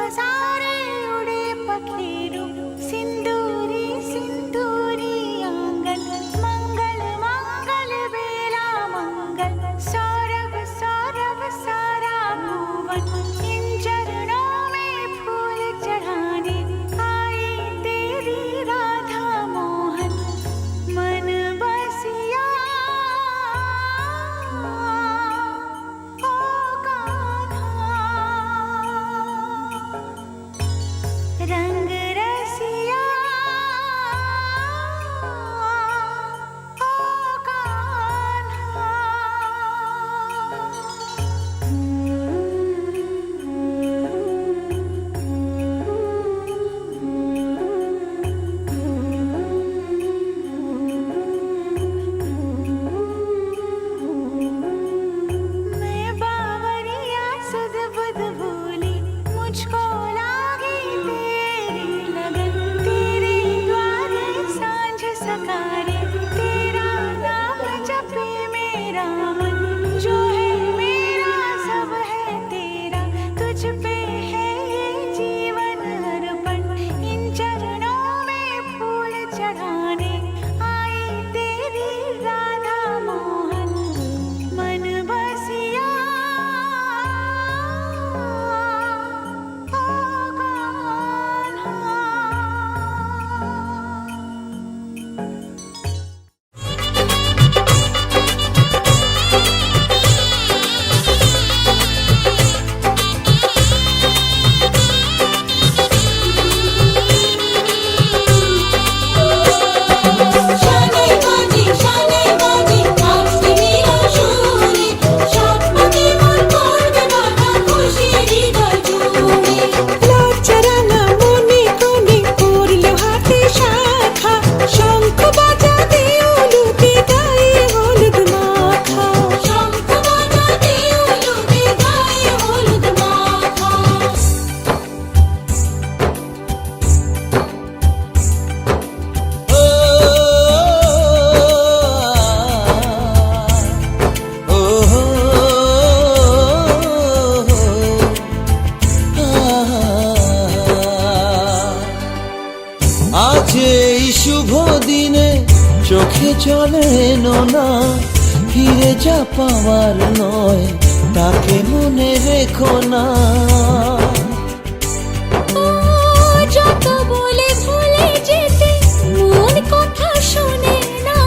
पसारे उड़े पखेरु सिंदूरी सिंदूरी आंगन मंगल मंगल बेला मंगल सौरभ सौरभ सारा भुवन इन चरणों में फूल चढ़ाने आई तेरी राधा मोहन मन बसिया ओ कान्हा रंग रसिया ओ कान्हा। मैं बावरिया सुध बुध भूली मुझको लागी तेरी लगन तेरे द्वारे सांझ सकारे तेरा नाम जपे मेरा मन जो है मेरा सब है तेरा तुझ पे है ये जीवन अर्पण इन चरणों में फूल चढ़ाने आई तेरी राधा मोहन मन बसिया ओ कान्हा। শানে বাজে আজকে মিলন সুরে সাত পাকে মন করবে বাধা খুশি হৃদয় জুড়ে লজ্জারানা মনে কোণে পড়লো হাতে শাখা শঙ্খ বাজাতে উলুতে গায়ে হলুদ মাখা শঙ্খ বাজাতে উলুতে গায়ে হলুদ মাখা আজ এই শুভ দিনে চোখে চলে নোনা ফিরে যা পাওয়ার নয় তাকে মনে রেখো না ও যত বলে ভুলে যেতে মন কথা শোনে না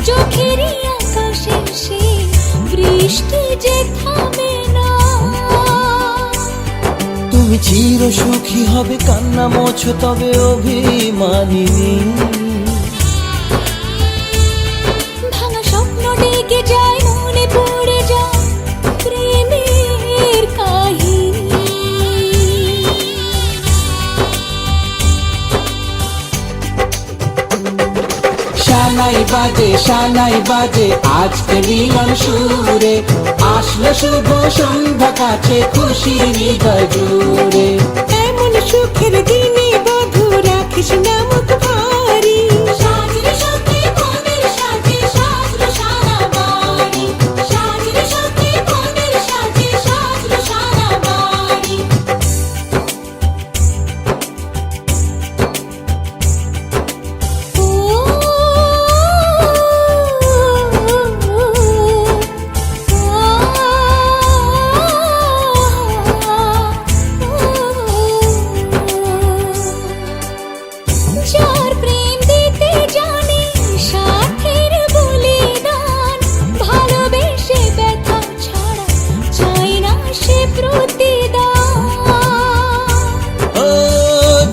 চোখেরই আকাশে সে বৃষ্টি যে থামে না তুমি চির সুখী হবে কান্না মোছো তবে অভিমানিনী ভাঙা স্বপ্ন ডেকে যায় মনে পড়ে যায় প্রেমের কাহিনী শানাই বাজে আজকে মিলন সুরে আসলো শুভ সন্ধ্যা কাছে খুশির হৃদয় জুড়ে এমন সুখের দিনে বধূ রাখিস না মুখ ভারী সাজরে সাথে কোনের সাজে সাজলো সারা বাড়ি সাজরে সাথে কোনের সাজে সাজলো সারা বাড়ি যার প্রেম দিতে জানে সাথের বলিদান ভালোবেসে ব্যথা ছাড়া চাই না সে প্রতিদান ও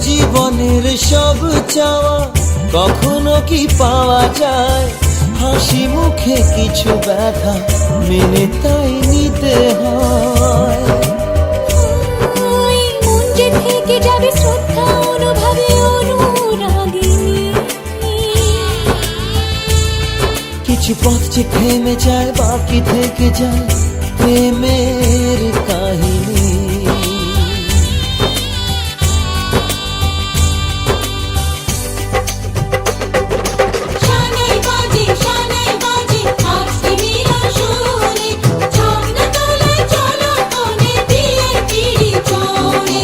জীবনের সব চাওয়া কখনো কি পাওয়া যায় হাসি মুখে কিছু ব্যথা মেনে তাই নিতে হয় ওই মন যে থেকে যাবে শ্রদ্ধা অনুভবে অনুরাগিনী কিছু পথ যে থেমে যায় বাকি থেকে যায় প্রেমের কাহিনী শানে বাজে আজকে মিলন সুরে ছন্দ তোলে চলো কোনে বিয়ের পিড়ি চড়ে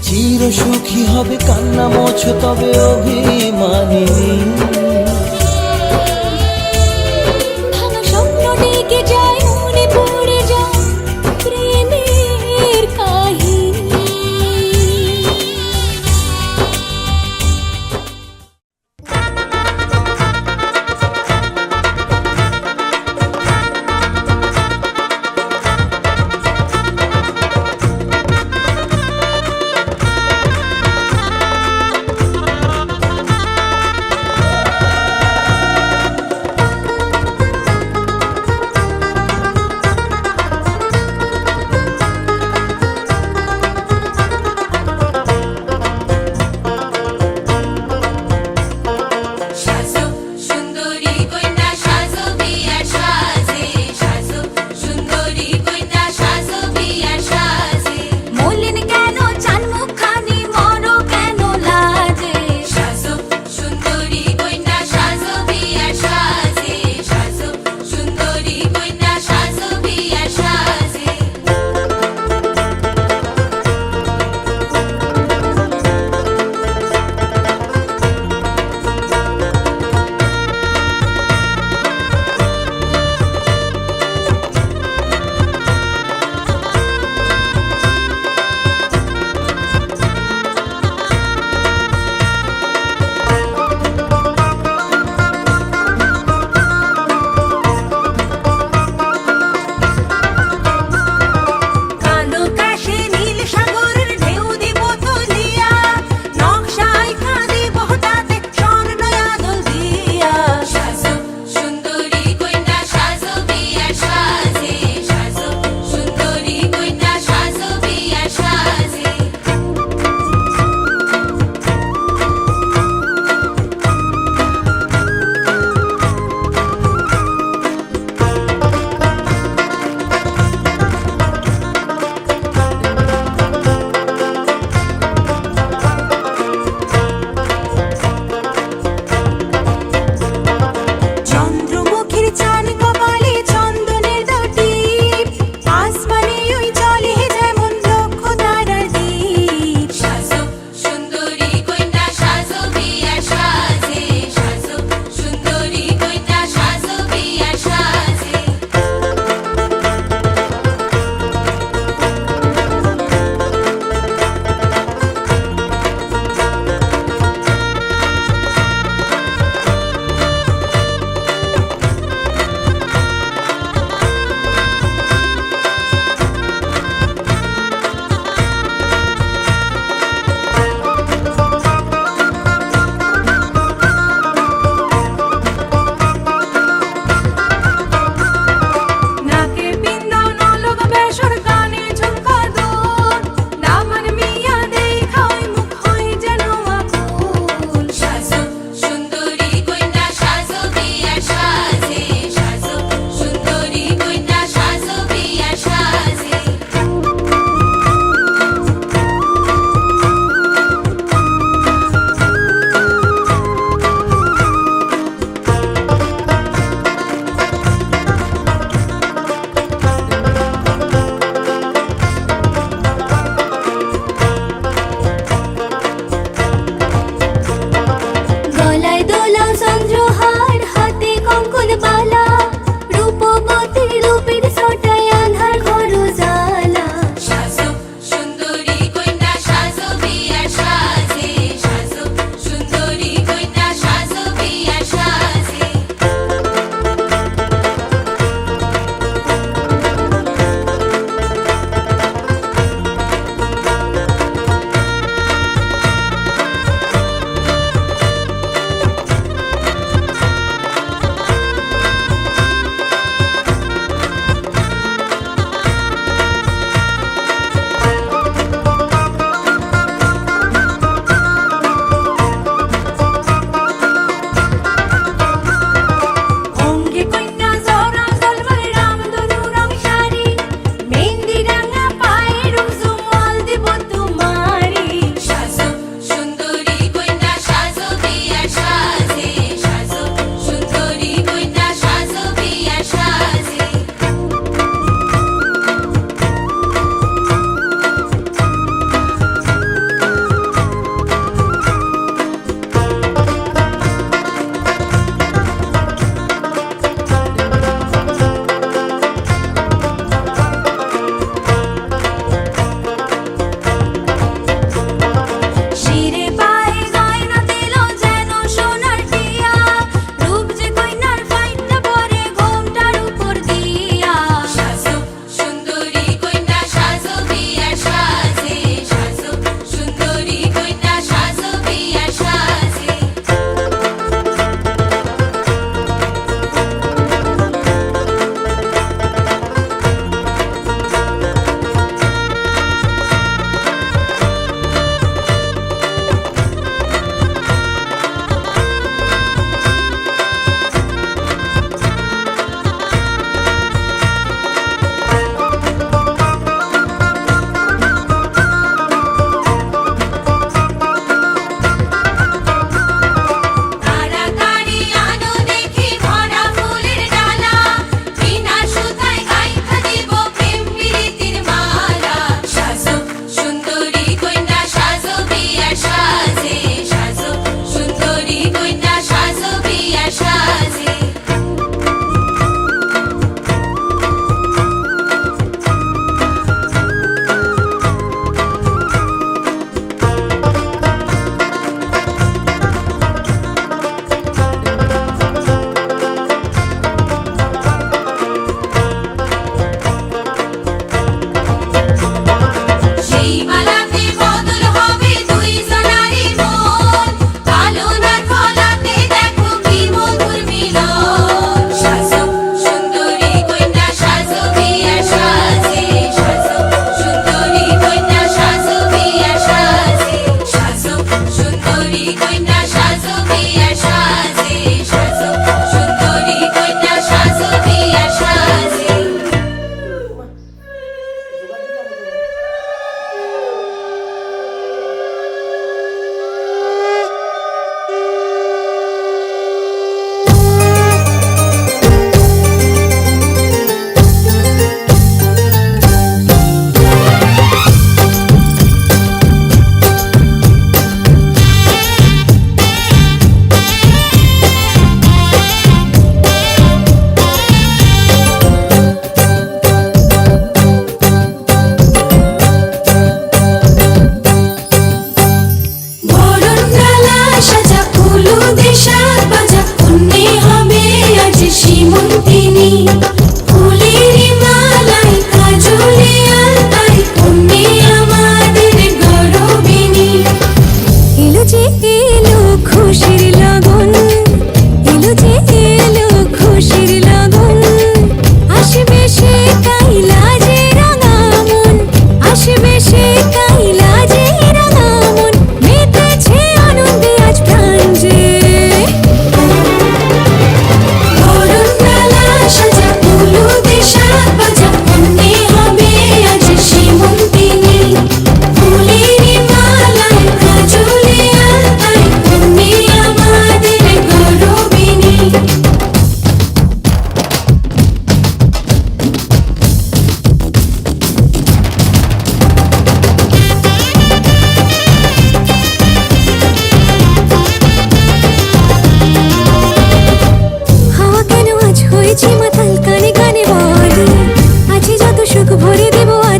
চির সুখী হবে কান্না মোছো তবে অভিমানিনী। ভাঙা স্বপ্ন ডেকে যায়, মনে পড়ে যায় প্রেমের কাহিনী।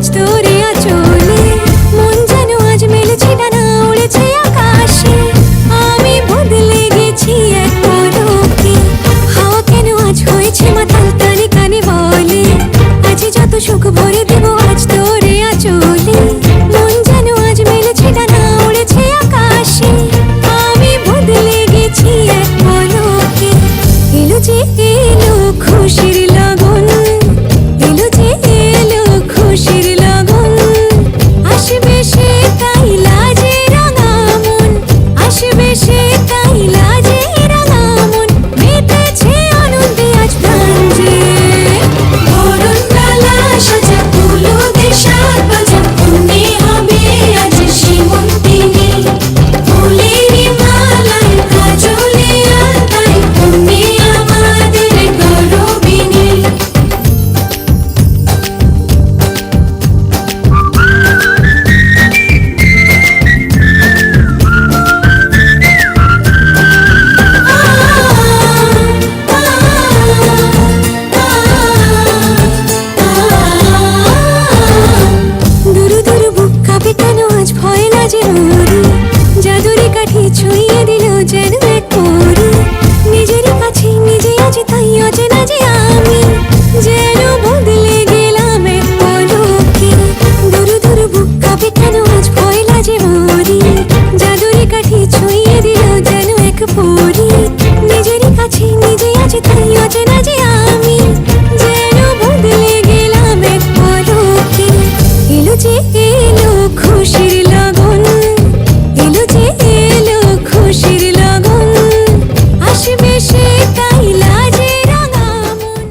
আজ তোরে আঁচলে মন যেন আজ মেলেছে ডানা উড়েছে আকাশে আমি বদলে গেছি এক পলকে হাওয়া কেন আজ হয়েছে মাতাল কানে কানে বলে আজ যত সুখ ভরে দেব আজ তোরে আঁচলে মন যেন আজ মেলেছে ডানা উড়েছে আকাশে আমি বদলে গেছি এক পলকে এলো যে এলো খুশির লগন এলো যে এলো খুশির লগন আসবে সে তাই লাজে রাঙা মন আসবে সে তাই লাজে রাঙা মন মেতেছে আনন্দে আজ প্রাণ যে বরণ ডালা সাজা তুলো দেশার বাজা মনে হবে আজ সীমন্তিনী ফুলের মালায় কাজলে আলতায় তুমি আমাদের গৌরবিনী দুরু দুরু বুক কাঁপে কেন আজ ভয় লাজে মরি জাদুরি কাঠি ছুঁয়ে দিল যেন এক পরি নিজেরই কাছে নিজে আজ তাই অচেনা যে আমি যেন বদলে গেলাম এক পলকে দুরু দুরু বুক কাঁপে কেন আজ ভয় লাজে মরি জাদুরি কাঠি ছুঁয়ে দিল যেন এক পরি নিজেরই কাছে নিজে আজ তাই অচেনা যে আমি যেন বদলে গেলাম এক পলকে এলো যে এলো খুশির লগন এলো যে এলো খুশির লগন আসবে সে তাই লাজে রাঙা মন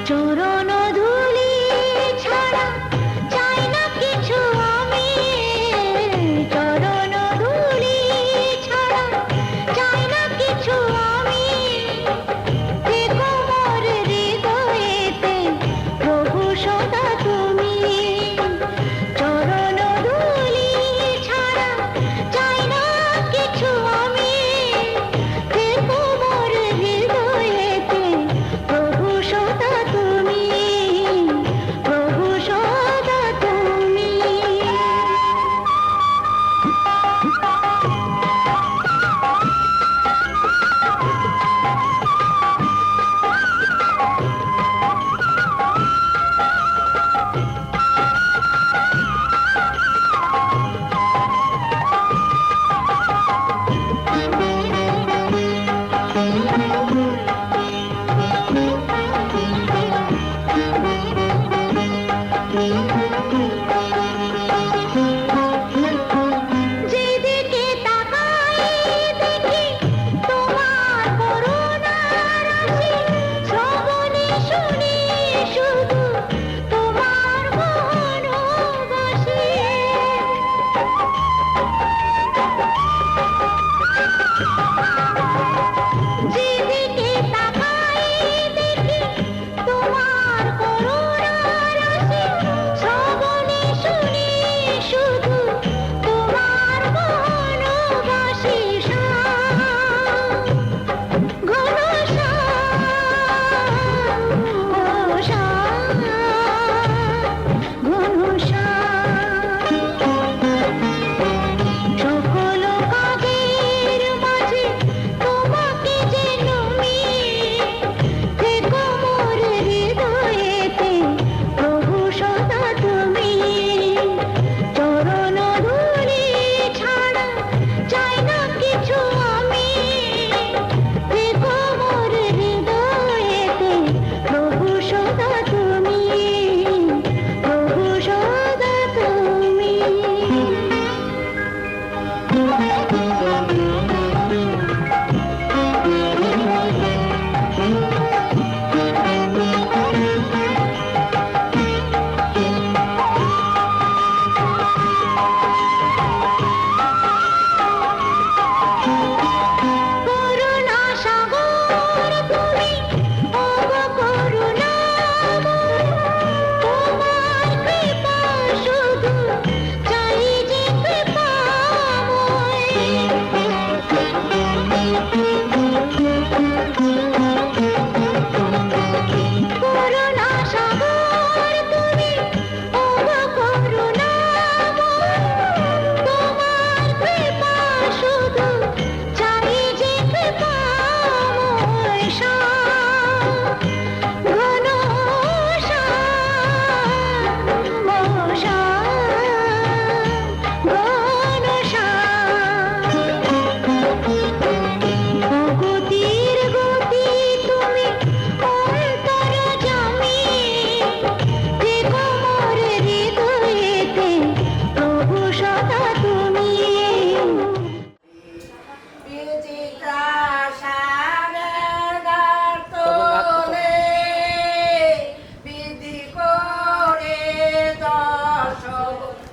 চরণ ধুলি ছাড়া চাই না কিছু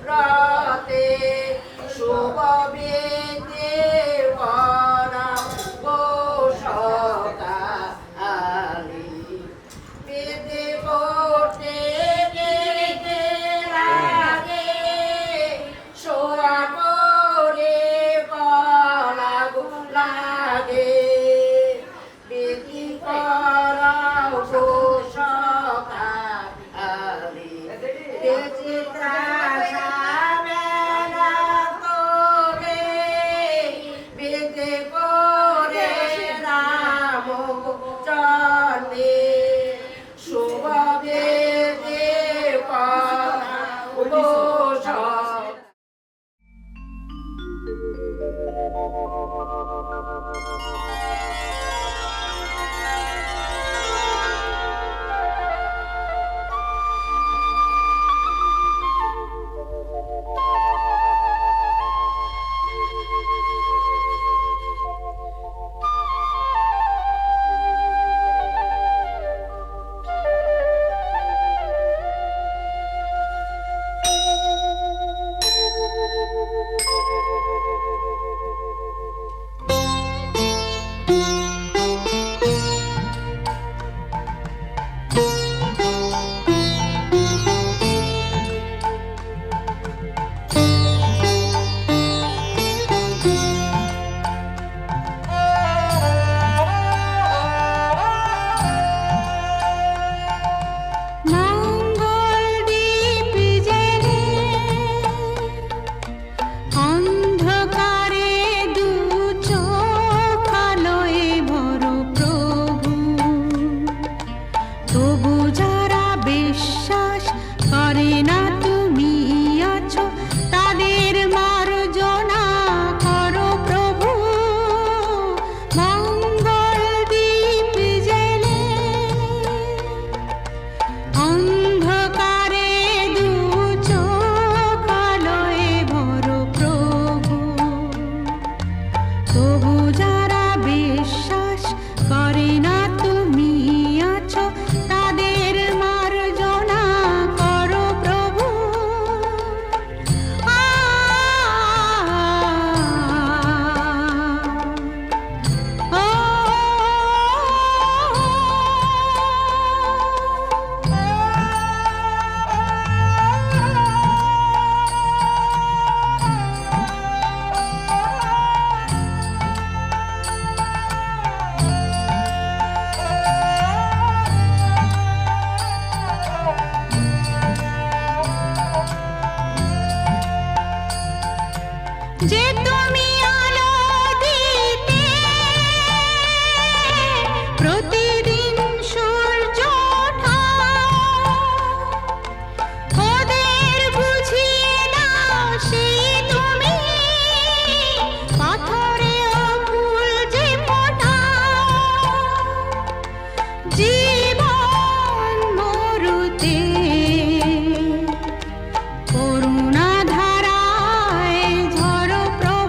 রতে শুভ বেদে করা গোসকা আলি বেদে পড়তে গেলে লাগে শোয়া পরে গলা লাগে বেদি করাও গোসকা আলি বেচিত্রা সামেলা করে বেদে করে রাম চলে শুভ বেদে করা গোসকা মঙ্গল দীপ জেলে অন্ধকারে দু চোখ আলোয় ভরো প্রভু তবু যারা বিশ্বাস করে না তুমি আছো তাদের মার্জনা করো প্রভু মঙ্গল দীপ জেলে অন্ধকারে দু চোখ আলোয় ভরো প্রভু তবু যারা বিশ্বাস করে না তুমি আছো তাদের মার্জনা করো প্রভু যে তুমি আলো দিতে প্রতিদিন সূর্য ওঠাও ওদের বুঝিয়ে দাও সেই তুমি পাথরেও ফুল যে ফোটাও জীবন মরুতে করুণা ধারায় ঝরো প্রভু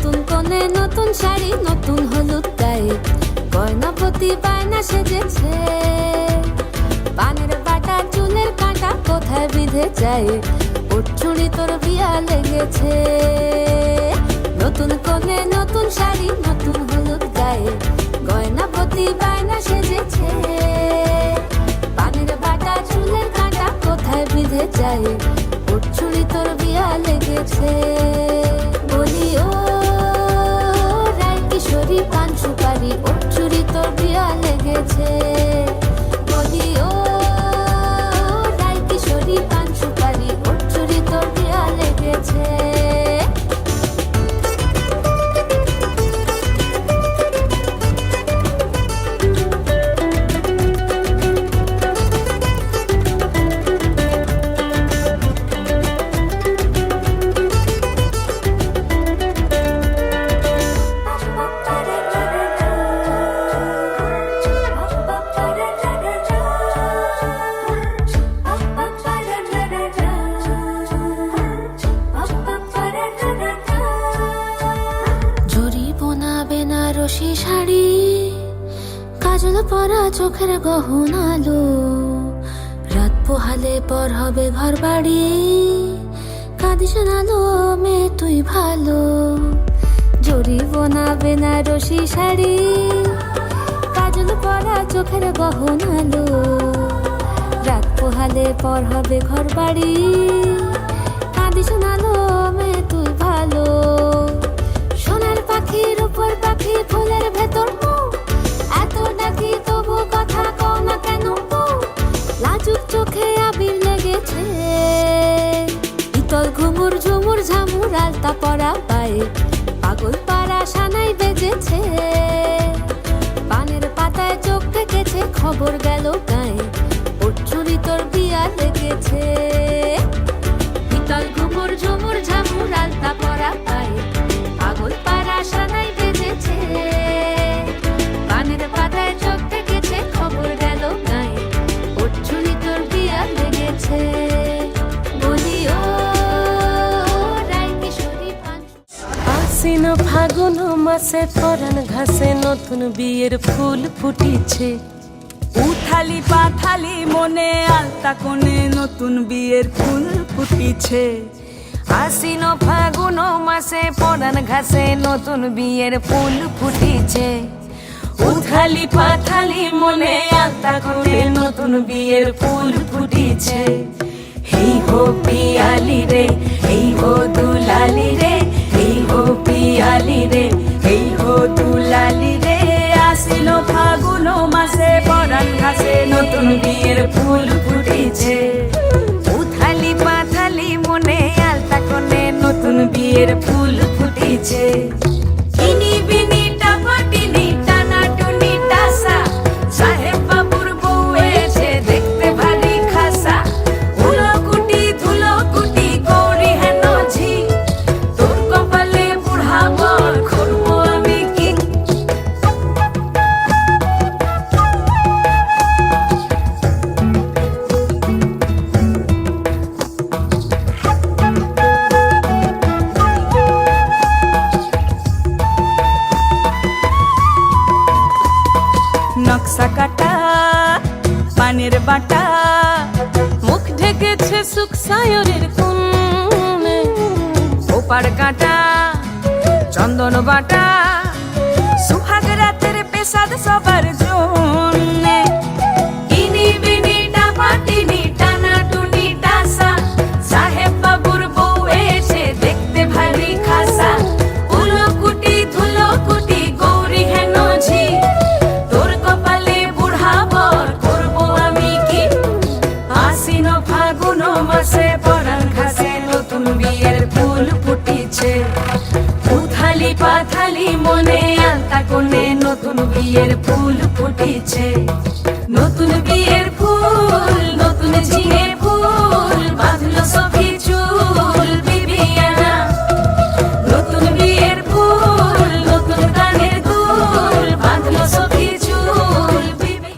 নতুন কোণে নতুন শাড়ি নতুন হলুদ গায়ে গয়না প্রতি বায়না সেজেছে পানের বাটা চুলের কাঁটা কোথায় বিঁধে যায় ওর চুড়ি তোর বিয়া লেগেছে নতুন কোণে নতুন শাড়ি নতুন হলুদ গায়ে গয়না প্রতি বায়না সেজেছে পানের বাটা চুলের কাঁটা কোথায় বিঁধে যায় ওর চুড়ি তোর বিয়া লেগেছে বলি ও রায় কিশোরী পান সুপারি ওর চুড়ি তোর বিয়া লেগেছে বলি ও রায় কিশোরী পান সুপারি ওর চুড়ি তোর বিয়া লেগেছে জরি বোনা বেনারসি শাড়ি কাজল পরা চোখের গহনালো রাত পোহালে পর হবে ঘর বাড়ি কাঁদিস নালো মেয়ে তুই ভালো জরি বোনা বেনারসি শাড়ি কাজল পরা চোখের গহনালো রাত পোহালে পর হবে ঘর বাড়ি কাঁদিস নালো মেয়ে তুই ভালো সোনার পাখির উপর পাখি ফুলের ভেতর এত ডাকি তবু কথা কও না কেন লাজুক চোখে আবির লেগেছে ইতল ঘুমুর ঝুমুর ঝামুর আলতা পরা পায়ে পাগল পাড়া সানাই বেজেছে পানের পাতায় চোখ থেকেছে খবর গেল গায়ে ওর চুরি তোর বিয়া লেগেছে ইতল ঘুমুর ঝুমুর ঝামুর আলতা পরা পায়ে পাগল পাড়া সানাই বেজেছে পানের পাতায় চোখ থেকেছে খবর গেল গায়ে ওর চুরি তোর বিয়া লেগেছে বলি ও রায় কিশোরী পান আশ্বিন ফাগুন মাসে পরাণ ঘাসে নতুন বিয়ের ফুল ফুটিছে উথালি পাথালি মনে আলতা কোণে নতুন বিয়ের ফুল ফুটিছে আশ্বিন ফাগুন মাসে পরাণ ঘাসে নতুন বিয়ের ফুল ফুটিছে উথালি পাথালি মনে আলতা কোণে নতুন বিয়ের ফুল ফুটিছে হেই হো পিয়ালি রে হেই হো দুলালি রে হেই হো পিয়ালি রে হেই হো দুলালি রে আসিল ফাগুন মাসে পরাণ ঘাসে নতুন বিয়ের ফুল ফুটিছে উথালি পাথালি মনে আলতা কোণে নতুন বিয়ের ফুল ফুটিছে ইনি বিনি টাপাটিনি টানা টুনি টাসা সাহেব বাবুর বউ এসে দেখতে ভারী খাসা উলকুটি ধুলকুটি গৌরী হেন ঝি তোর কপালে বুড়া বর করবো আমি কি নকশা কাটা পানের বাটা মুখ ঢেকেছে সুখ সায়রের কোণে ওপার কাটা চন্দন বাটা সুহাগ রাতের পেশাদ সবার জন্যে ইনি বিনি টাপাটিনি টানা টুনি টাসা সাহেব বাবুর বউ এসে দেখতে ভারী খাসা উলকুটি ধুলকুটি গৌরী হেন ঝি তোর কপালে বুড়া বর করবো আমি কি আশ্বিন ফাগুন মাসে পরাণ ঘাসে নতুন বিয়ের ফুল ফুটিছে উথালি পাথালি মনে আলতা কোণে নতুন বিয়ের ফুল ফুটিছে নতুন বিয়ের ফুল নতুন ঝিঙে ফুল বাঁধলো সখী চুল বিবিয়ানা নতুন বিয়ের ফুল নতুন কানের দুল বাঁধলো সখী চুল বিবি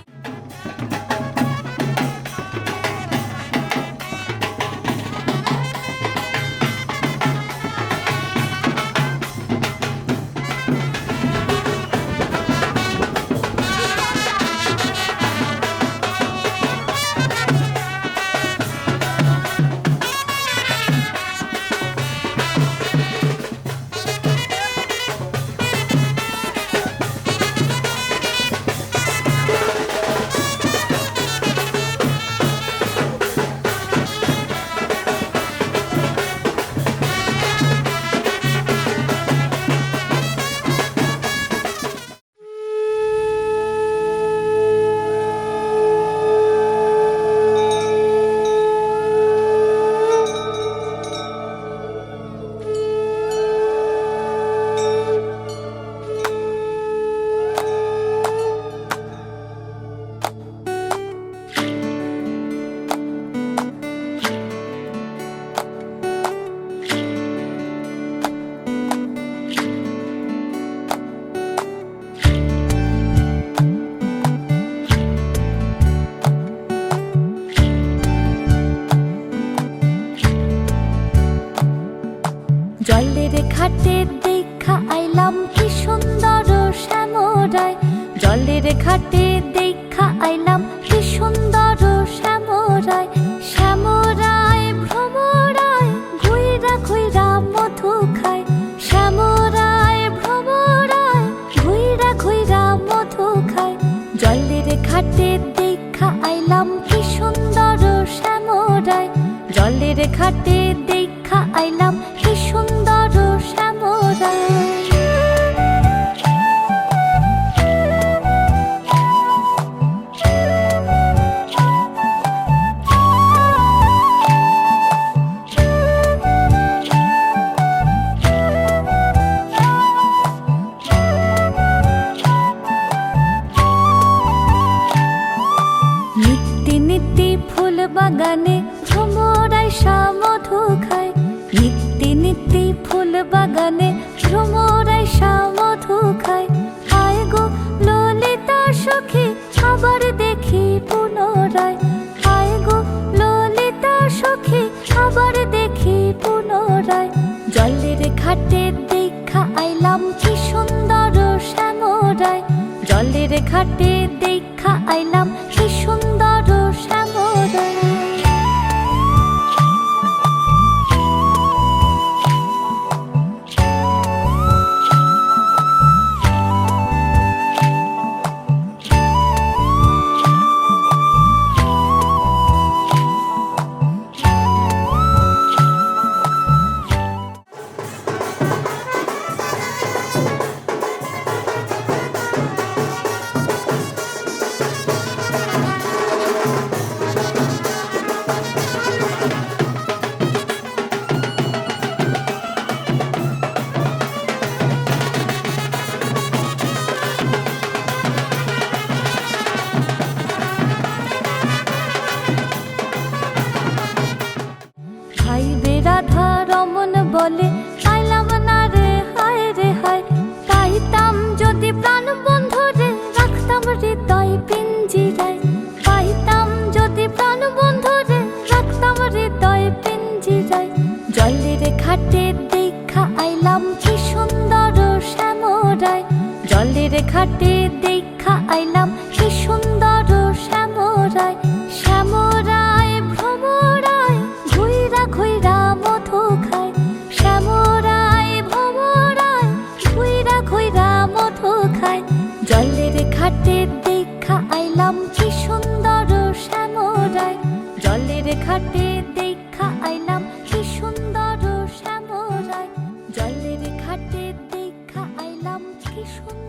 জলের ঘাটে দেখা আইলাম কি সুন্দর শ্যামরায়, জলের ঘাটে দেখা আইলাম কি সুন্দর শ্যামরায়। শ্যামরায় ভ্রমরায় ঘুইরা ঘুইরা মধু খায়, শ্যামরায় ভ্রমরায় ঘুইরা ঘুইরা মধু খায়। জলের ঘাটে দেখা আইলাম কি সুন্দর শ্যামরায়, জলের ঘাটে দেখা আইলাম কি সুন্দর শ্যামরায়। নিত্যি নিত্যি ফুল বাগানে ভ্রমরায় মধু খায়, নিত্যি নিত্যি ফুল বাগানে ভ্রমরায় মধু খায়। আয় গো ললিতা সখী আবার দেখি পুনরায়, আয় গো ললিতা সখী আবার দেখি পুনরায়। জলের ঘাটে দেখা আইলাম কি সুন্দর শ্যামরায়, জলের ঘাটে দেখা আইলাম কি সুন্দর শ্যামরায়। ভাইবে রাধা রমন বলে পাইলাম না রে হায় রে হায়, পাইতাম যদি প্রাণ বন্ধু রে রাখতাম হৃদয় পিঞ্জিরায়, পাইতাম যদি প্রাণ বন্ধু রে রাখতাম হৃদয় পিঞ্জিরায়। জলের ঘাটে দেখা আইলাম কি সুন্দর শ্যামরায়, জলের ঘাটে দেখা আইলাম কি সুন্দর শ্যামরায়। শ্যামরায় ভ্রমরায় ঘুইরা ঘুইরা মধু খায়, শ্যামরায় ভ্রমরায় ঘুইরা ঘুইরা মধু খায়। জলের ঘাটে দেখা আইলাম কি সুন্দর শ্যামরায়, জলের ঘাটে দেখা আইলাম কি সুন্দর শ্যামরায়, জলের ঘাটে দেখা আইলাম কি সুন্দর।